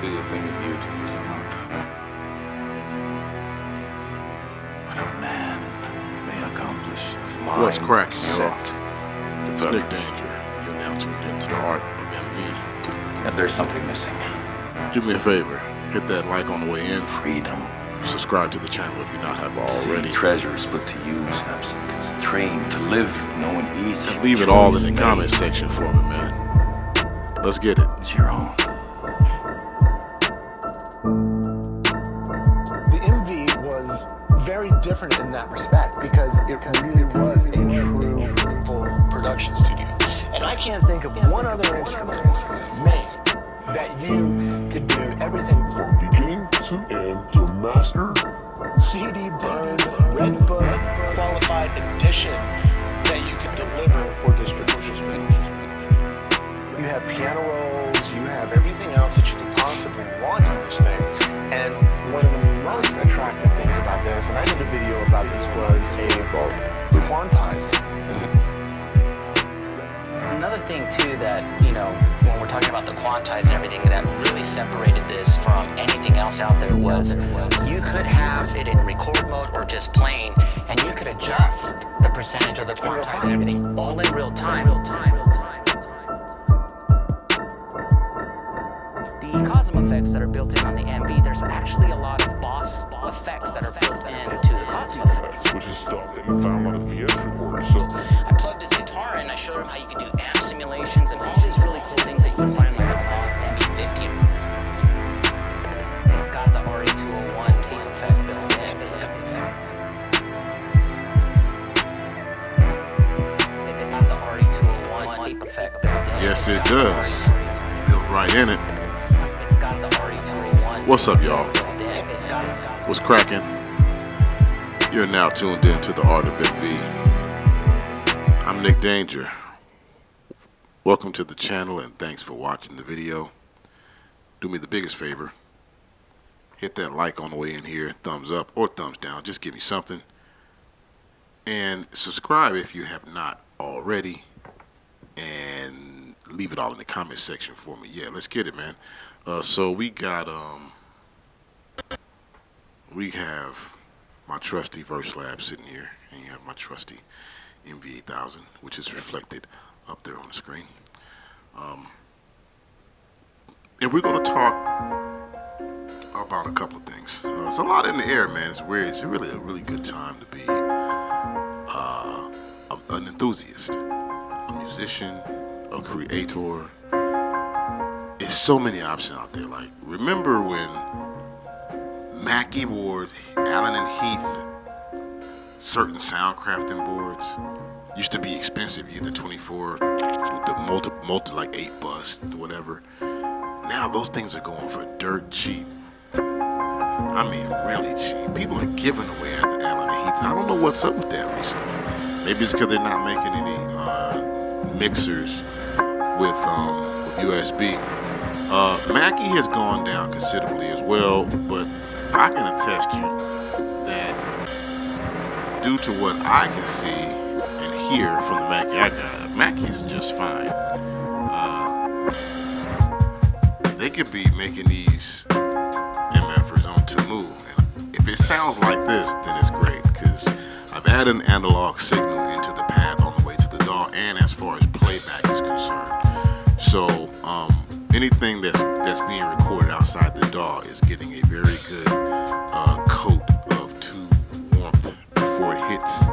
is a thing of beauty, is it not? What a man may accomplish if mind What's cracking, y'all? set to It's Nick purpose. Danger. You're now tuned into the art of MV. And there's something missing. Do me a favor, hit that like on the way in. Freedom. Subscribe to the channel if you not have already. See, treasure is put to use, absent constrained to live, knowing each. And leave it all in choice the comment made section for me, man. Let's get it. is your own. The MV was very different in that respect because it really was a true full production studio. And I can't think of one other instrument made that you could do everything From beginning to end, your master. CD burned, red book, qualified edition that you could deliver for distribution. You have piano rolls, you have everything else that you could possibly want in this thing. And one of the most attractive things about this, and I did a video about this, was a quantizing. Another thing too that, you know, when we're talking about the quantize and everything that really separated this from anything else out there was you could have it in record mode or just plain, and you could adjust the percentage of the quantize and everything all in real time. The Cosm effects that are built in on the MV, there's actually a lot of boss effects that are built into the Cosm effect. Which is stuff that you found on a VS recorder. So I plugged his guitar in, I showed him how you could do amp simulations and all these really cool things that you can find on like the Boss MV-50. It's got the RE201 tape effect built in. It's got the RE201 tape effect built in. Yes, it does. Built right in it. It's got the RE201. What's up, y'all? It's got What's cracking? You're now tuned in to the art of MV. I'm Nick Danger. Welcome to the channel and thanks for watching the video. Do me the biggest favor. Hit that like on the way in here, thumbs up or thumbs down, just give me something. And subscribe if you have not already. And leave it all in the comment section for me. Yeah, let's get it, man. So we have my trusty Verse Lab sitting here, and you have my trusty MV-1000, which is reflected up there on the screen. And we're going to talk about a couple of things. There's a lot in the air, man. It's weird. It's really a really good time to be an enthusiast, a musician, a creator. There's so many options out there. Like, remember when Mackie boards, Allen and Heath, certain soundcrafting boards used to be expensive. You get the 24 with the multi like 8 bus, whatever. Now those things are going for dirt cheap. I mean, really cheap. People are giving away Allen and Heath. I don't know what's up with that recently. Maybe it's because they're not making any mixers with USB. Mackie has gone down considerably as well, but I can attest you that due to what I can see and hear from the Mackie I got, Mackie's just fine. They could be making these MFers on Temu, and if it sounds like this, then it's great, because I've added an analog signal into the pad on the way to the DAW, and as far as playback is concerned. So anything that's being recorded outside the DAW is getting a very good coat of tube warmth before it hits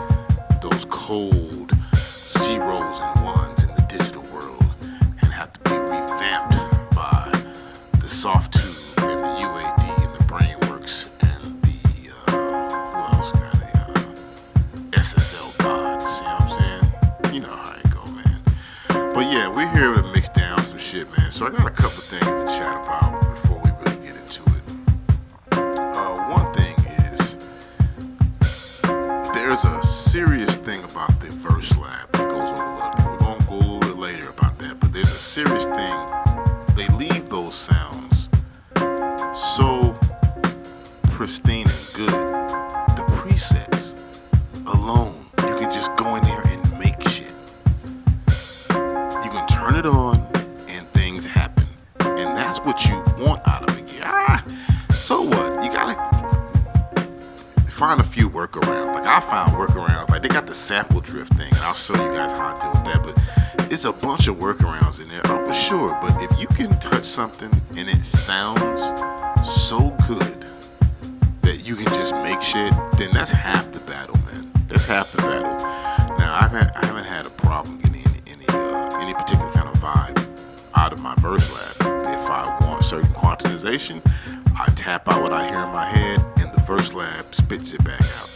those cold zeros and ones in the digital world and have to be revamped by the soft tube and the UAD and the Brainworks and the who else got a SSL gods, you know what I'm saying? You know how it go, man. But yeah, we're here to mix down some shit, man. So I got a couple things to chat about before we really get into it. One thing is, there's a serious thing about the Verse Lab that goes overlooked. We're going to go a little bit later about that, but there's a serious thing. They leave those sounds so pristine and good. The presets alone, you can just go in there and make shit. You can turn it on and things happen. And that's what you want out of a game. so what? You gotta find a few workarounds. Like I found workarounds. Like they got the sample drift thing, and I'll show you guys how I deal with that. But it's a bunch of workarounds in there. Oh, for sure. But if you can touch something and it sounds so good that you can just make shit, then that's half the battle, man. That's half the battle. Now I haven't had a problem getting any particular kind of vibe out of my verse lab. If I want certain quantization, I tap out what I hear in my head, and the verse lab spits it back out.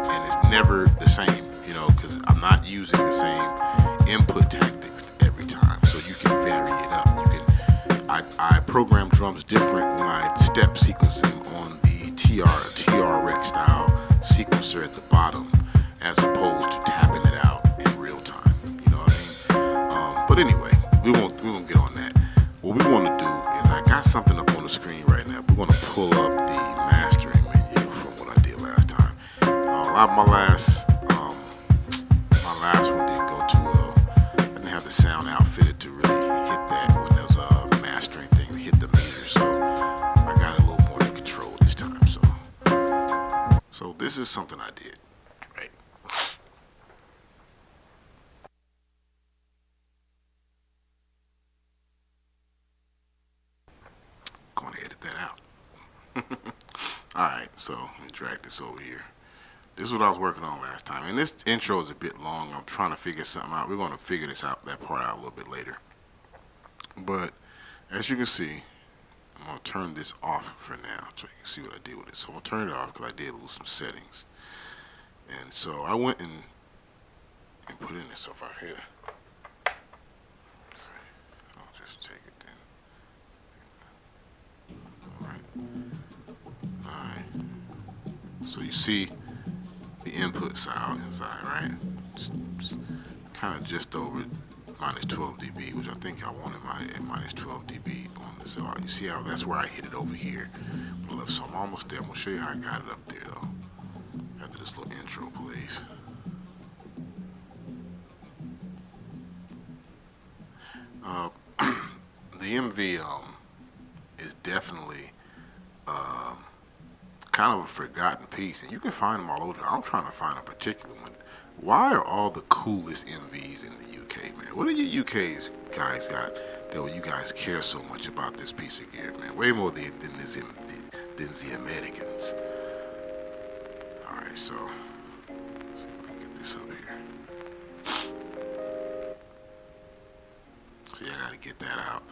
And it's never the same, you know, because I'm not using the same input tactics every time. So you can vary it up. I program drums different when I step sequence them on the TRX style sequencer at the bottom, as opposed to tapping it out in real time. You know what I mean? But anyway, we won't get on that. What we want to do is, I got something up on the screen right now. We want to pull up the mastering menu from what I did last time. My last one didn't go too well. I didn't have the sound outfitted to really hit that when there's a mastering thing to hit the meter. So I got a little more to control this time. So this is something I did. Right. Gonna edit that out. Alright, so let me drag this over here. This is what I was working on last time. And this intro is a bit long. I'm trying to figure something out. We're gonna figure that part out a little bit later. But as you can see, I'm gonna turn this off for now so you can see what I did with it. So I'm gonna turn it off because I did some settings. And so I went and put in this stuff right here. I'll just take it then. Alright. So you see the input side, right? Just kind of just over minus 12 dB, which I think I wanted at minus 12 dB on this. So you see how that's where I hit it over here. So I'm almost there. I'm gonna show you how I got it up there though. After this little intro plays. The MV is definitely kind of a forgotten piece, and you can find them all over. I'm trying to find a particular one. Why are all the coolest MVs in the UK, man? What do you UK's guys got that you guys care so much about this piece of gear, man? Way more than the Americans. All right, so let's see if I can get this up here. See, I gotta get that out.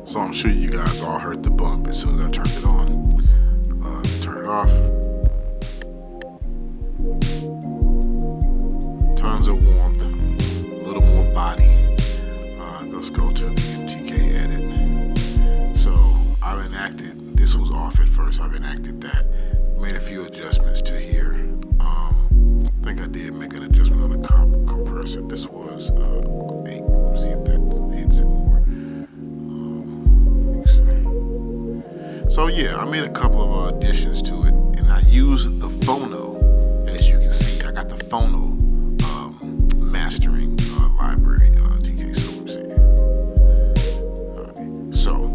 So I'm sure you guys all heard the bump as soon as I turned it on. Turn it off. Tons of warmth, a little more body. Let's go to the MTK edit. So I've enacted, this was off at first, I've enacted that. Made a few adjustments to here. I think I did make an adjustment on the compressor. This was yeah, I made a couple of additions to it, and I used the phono. As you can see, I got the phono mastering library, TK. So let me see. Alright, so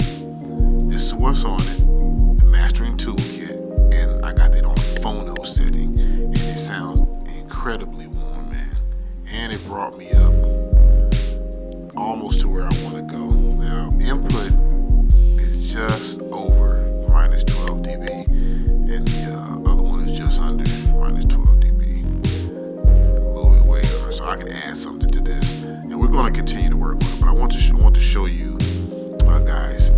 this is what's on it, the mastering toolkit, and I got that on the phono setting, and it sounds incredibly warm, man. And it brought me up almost to where I want to go. Now, input is just over minus 12 dB, and the other one is just under minus 12 dB. A little bit way over, so I can add something to this, and we're going to continue to work with it. But I want to show you, guys,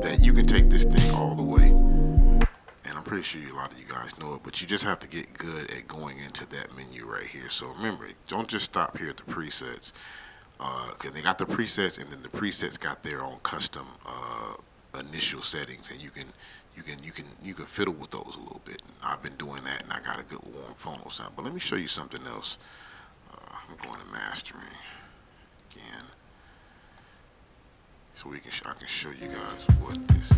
that you can take this thing all the way. And I'm pretty sure a lot of you guys know it, but you just have to get good at going into that menu right here. So remember, don't just stop here at the presets, because they got the presets, and then the presets got their own custom initial settings, and you can fiddle with those a little bit. And I've been doing that, and I got a good warm phono sound. But let me show you something else. I'm going to mastering again, so I can show you guys what this is.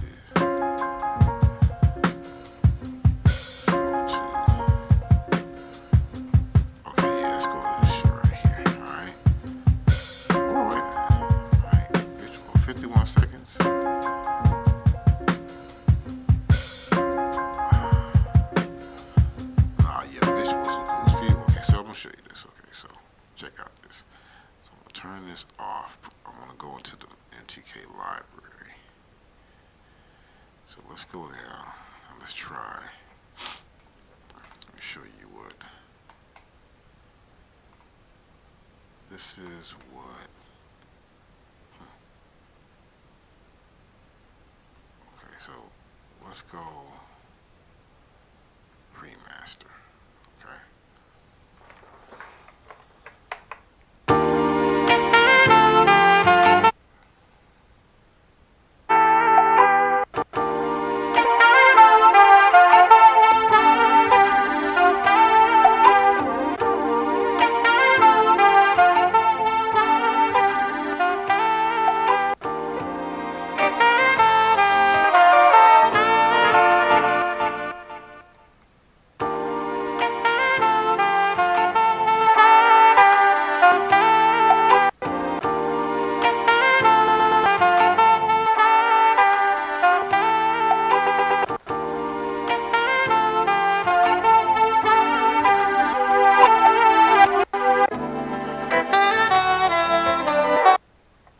Let's go to this shit right here. All right. Oh, wait a minute. All right. Visual, 51 seconds. Yeah, visuals will go as few. Okay, so I'm gonna show you this. Okay, so check out this. So I'm gonna turn this off. I'm gonna go into the MTK library. So let's go there and let's try. Let me show you what. This is what. Okay, so let's go remaster. Okay.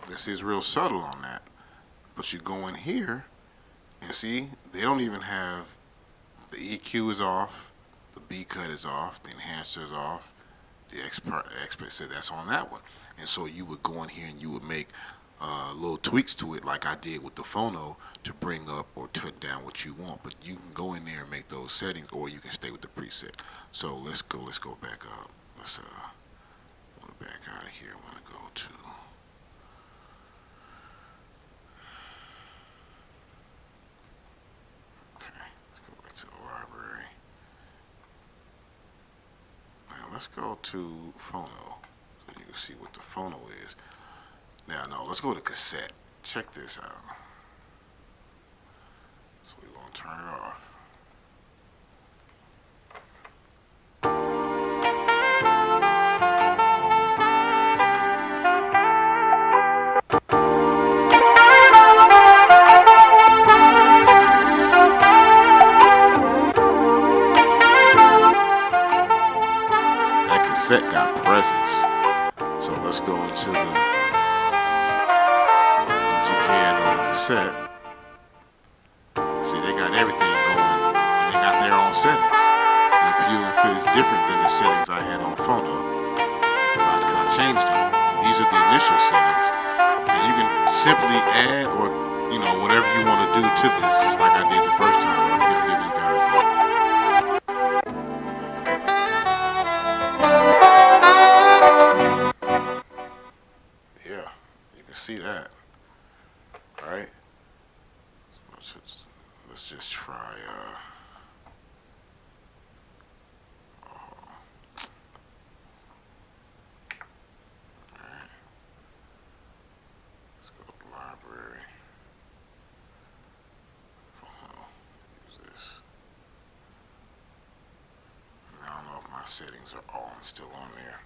This is real subtle on that, but you go in here and see they don't even have the EQ is off, the B cut is off, the enhancer is off, the expert said that's on that one. And so you would go in here and you would make little tweaks to it, like I did with the phono, to bring up or turn down what you want. But you can go in there and make those settings, or you can stay with the preset. So let's go back up. Let's back out of here. I want to go to. Let's go back to the library. Now let's go to phono, so you can see what the phono is. Now, no, let's go to cassette. Check this out. So we're gonna turn it off. Cassette got presence. So let's go into the can on the cassette. See, they got everything going, and they got their own settings. The EQ is different than the settings I had on phono. I changed them. These are the initial settings, and you can simply add or whatever you want to do to this, just like I did the first time. I'm gonna give you guys see that. All right. So let's just try. All right. Let's go to the library. Phono. my settings are all still on there.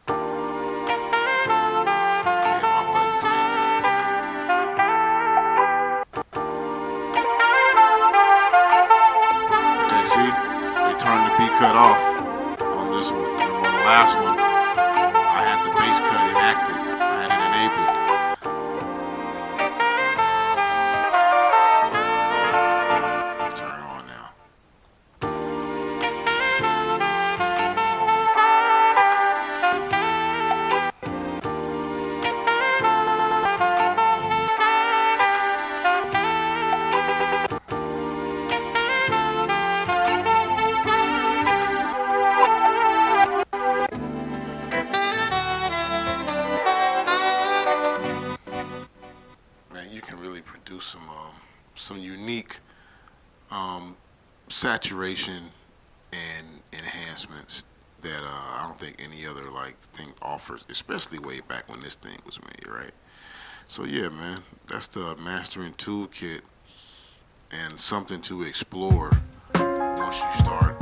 Yeah, my buttons thinking. Okay, see? They turned the B cut off on this one. And on the last one, I had the bass cut enacted. I had it enabled. Let's turn it on now. Man, you can really produce some unique saturation and enhancements that I don't think any other like thing offers, especially way back when this thing was made, right? So yeah, man, that's the mastering toolkit and something to explore once you start